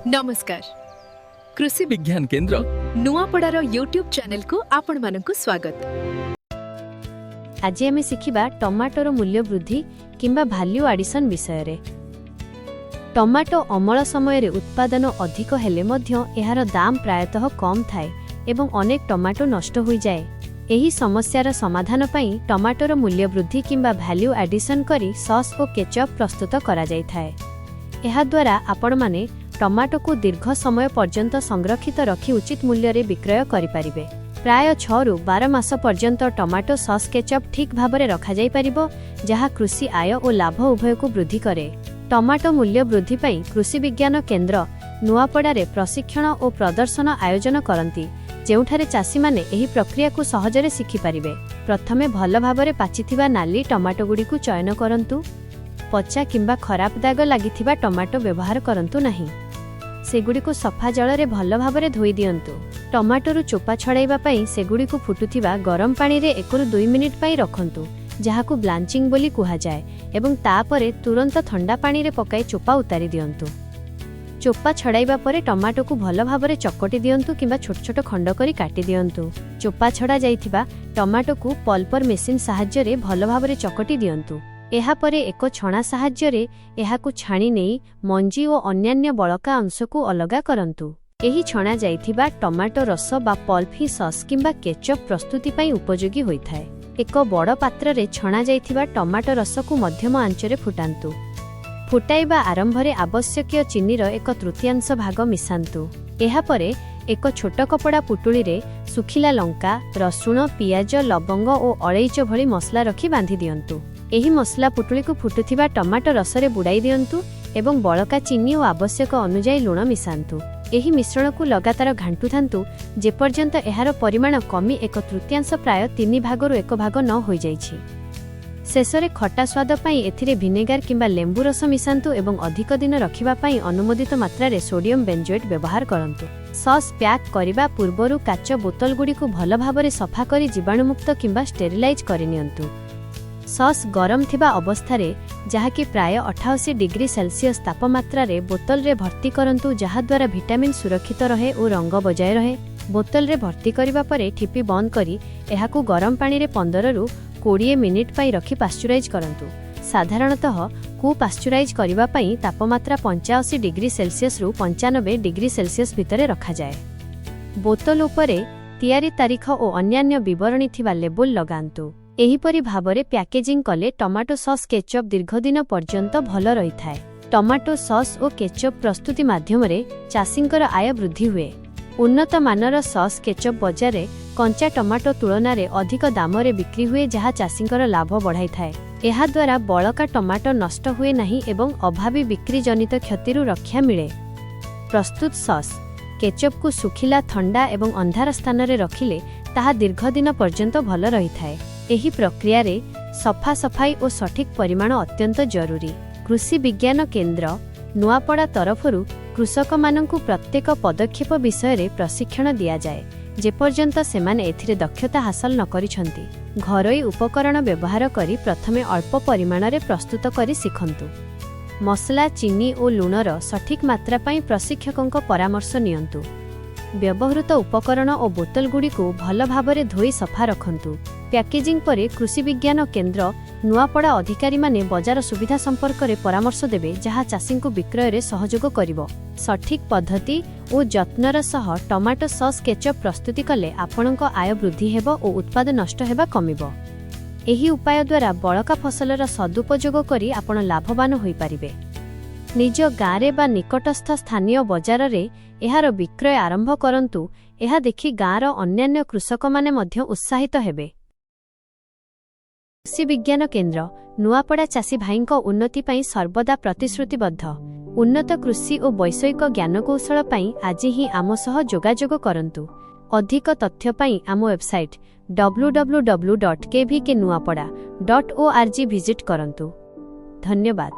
नमस्कार। कृषि विज्ञान केंद्र नुआपड़ार यूट्यूब चैनल को आपण मानकु स्वागत। आज आम शिखा टमाटोर मूल्य वृद्धि किंबा वैल्यू एडिशन विषय रे। टमाटो अमल समय रे उत्पादन अधिक हेले मध्य एहार दाम प्रायतः कम थाए एवं अनेक टमाटो नष्ट हो जाए। एही समस्यार समाधान पई टमाटोर मूल्य वृद्धि किंबा वैल्यू एडिशन करी सॉस और केचप प्रस्तुत करा जाय थाए। एहा द्वारा आपण माने टमाटो को दीर्घ समय पर्यंत संरक्षित रखी उचित मूल्य रे विक्रय करि परिबे। प्राय 6 रु 12 मास पर्यंत टमाटो सॉस केचप ठीक भाबरे रखा जाय परिबो, जहा कृषि आय और लाभ उभय को वृद्धि करे। टमाटो मूल्य वृद्धि पई कृषि विज्ञान केंद्र नुआपड़ा रे प्रशिक्षण और प्रदर्शन आयोजन करंती, जेउठारे चासी माने एही प्रक्रिया को सहजरे शिखि परिबे। प्रथमे भल भाबरे पाचिथिबा नाली टमाटो गुडी को चयन करंतु। पचा किंबा खराब दाग लागिथिबा टमाटो व्यवहार करंतु नाही। सेगुडी को सफा जल रे भल भाबरे धोई दियंतु। टमाटोरु चोपा छड़ाइबा पई सेगुडी को फुटुथिबा गरम पानी रे 1 रु 2 मिनिट पई रखंतु, जहाकू ब्लांचिंग बोली कुहा जाय, एवं तापरे तुरंत ठंडा पानी रे पकाई चोपा उतारी दियंतु। चोपा छड़ाइबा परे टमाटो को भल भाबरे चकटी दियंतु किंबा छोट छोट खंड करी काटी दियंतु। चोपा छड़ा जाइथिबा टमाटो को पल्पर मेसिन सहाय्य रे भल भाबरे चकटी दियंतु। एहा परे एक छणा सहाय्य रे एहाकू छाणी नेई मंजी और अन्यान्य बळका अंश को अलगा करंतु। एही छणा जाइथिबा टमाटो रस बा पल्प ही सॉस किंबा केचप प्रस्तुति पई उपयोगी होइथाय। एक बड़ पात्र रे छणा जाइथिबा टमाटो रस को मध्यम आंच रे फुटांतु। फुटाइबा आरंभ रे आवश्यक चीनी रो 1/3 भाग मिसांतु। एहा परे एक छोट कपड़ा पुटुली रे सुखिला लंका, रसुण, पियाज, लवंग और अलैच भली मसला रखी बांधी दियंतु। एही मसला पुटुली को फुटुथिबा टमाटो रस रे बुड़ाई दियंतु एवं बळका चीनी और आवश्यक अनुसार लुण मिसांतु। एही मिश्रण को लगातार घांटु थांतु जेपर्यंत एहार परिमाण कमी 1/3 प्राय 3 भागरु 1 भाग न होई जाइछि। शेषरे खटा स्वाद पई एथिरे विनेगार किंबा लेंबु रस मिसांतु एवं अधिक दिन रखिबा पई अनुमोदित मात्रा रे सोडियम बेंजोएट व्यवहार करंतु। सॉस पैक करिबा पूर्वरु काच बोतल गुडी को भल भाबरे सफा करी जीवाणुमुक्त किंबा स्टेरिलाइज करि नियंतु। सॉस गरम थिबा अवस्था रे जहाकी प्राय 88 डिग्री सेल्सियस तापमात्रा रे बोतल रे भर्ती करंतु, जहा द्वारा विटामिन सुरक्षित रहे और रंग बजाय रहे। बोतल रे भर्ती करिबा परे ठिपी बंद करी एहाकू गरम पानी रे 15 रु 20 मिनिट पई रखी पास्चुराइज करंतु। साधारणतः को पास्चुराइज करिबा पई तापमात्रा 85 डिग्री सेल्सियस रु 95 डिग्री सेल्सियस भितरे रखा जाए। बोतल उपरे तयारी तारीख और अन्यान्य विवरणी थिबा लेबल लगांतु। एहीपरि भाबरे पैकेजिंग कले टमाटो सॉस केचप दीर्घदिन पर्यंत भल रही थाए। टमाटो सॉस और केचप प्रस्तुति माध्यम रे चाषींकर आय वृद्धि हुए। उन्नत मानर सॉस केचप बजार रे कंचा टमाटो तुलना रे अधिक दाम रे बिक्री हुए, जहा चाषींकर लाभ बढ़ाई थाए। एहा द्वारा बळका टमाटो नष्ट हुए नहीं एवं अभावी बिक्री जनित क्षतिरु रक्षा मिले। प्रस्तुत सॉस केचप को सुखिला, ठंडा एवं अंधार स्थान रे रखिले ताहा दीर्घदिन पर्यंत भल रही थाए। एही प्रक्रिया रे सफा सफाई और सठिक परिमाण अत्यंत जरूरी। कृषि विज्ञान केंद्र नुआपड़ा तरफरु कृषक मानकु प्रत्येक पदक्षेप विषय रे प्रशिक्षण दिया जाए, जेपर्यंत सेमाने एथिरे दक्षता हासिल न करिसंती। घरोई उपकरण व्यवहार करी प्रथमे अल्प परिमाण रे प्रस्तुत करी सिखंतु। मसला, चीनी और लुणर सठिक मात्रा पई प्रशिक्षकक परामर्श नियंतु। व्यवहृत उपकरण और बोतल गुडी को भल भाबरे धोई सफा रखंतु। पैकेजिंग परे कृषि विज्ञान केंद्र नुआपड़ा अधिकारी माने बजार सुविधा संपर्क रे परामर्श देबे, जहा चाषी को विक्रय रे सहयोग करिवो। सठिक पद्धति और जत्नर सह टमाटो सॉस केचप प्रस्तुति कले आपणक आय वृद्धि हेबो और उत्पाद नष्ट हेबा कमिबो। एही उपाय द्वारा बळका फसलर सदुपयोग करी आपण लाभवान होई परिबे। निज गाँरे बा निकटस्थ स्थानीय बजार रे एहार विक्रय आरंभ करंतु। एहा देखि गाँर अन्यान्य कृषक माने मध्य उत्साहित हेबे। कृषि विज्ञान केंद्र नुआपड़ा चाषी भाईंक उन्नति पई सर्वदा प्रतिश्रुतिबद्ध। उन्नत कृषि और वैषयिक ज्ञानकौशल पई आज ही आम सह जोगाजोग करंतु। अधिक तथ्य पई आम वेबसाइट www.kvknuapada.org विजिट करंतु। धन्यवाद।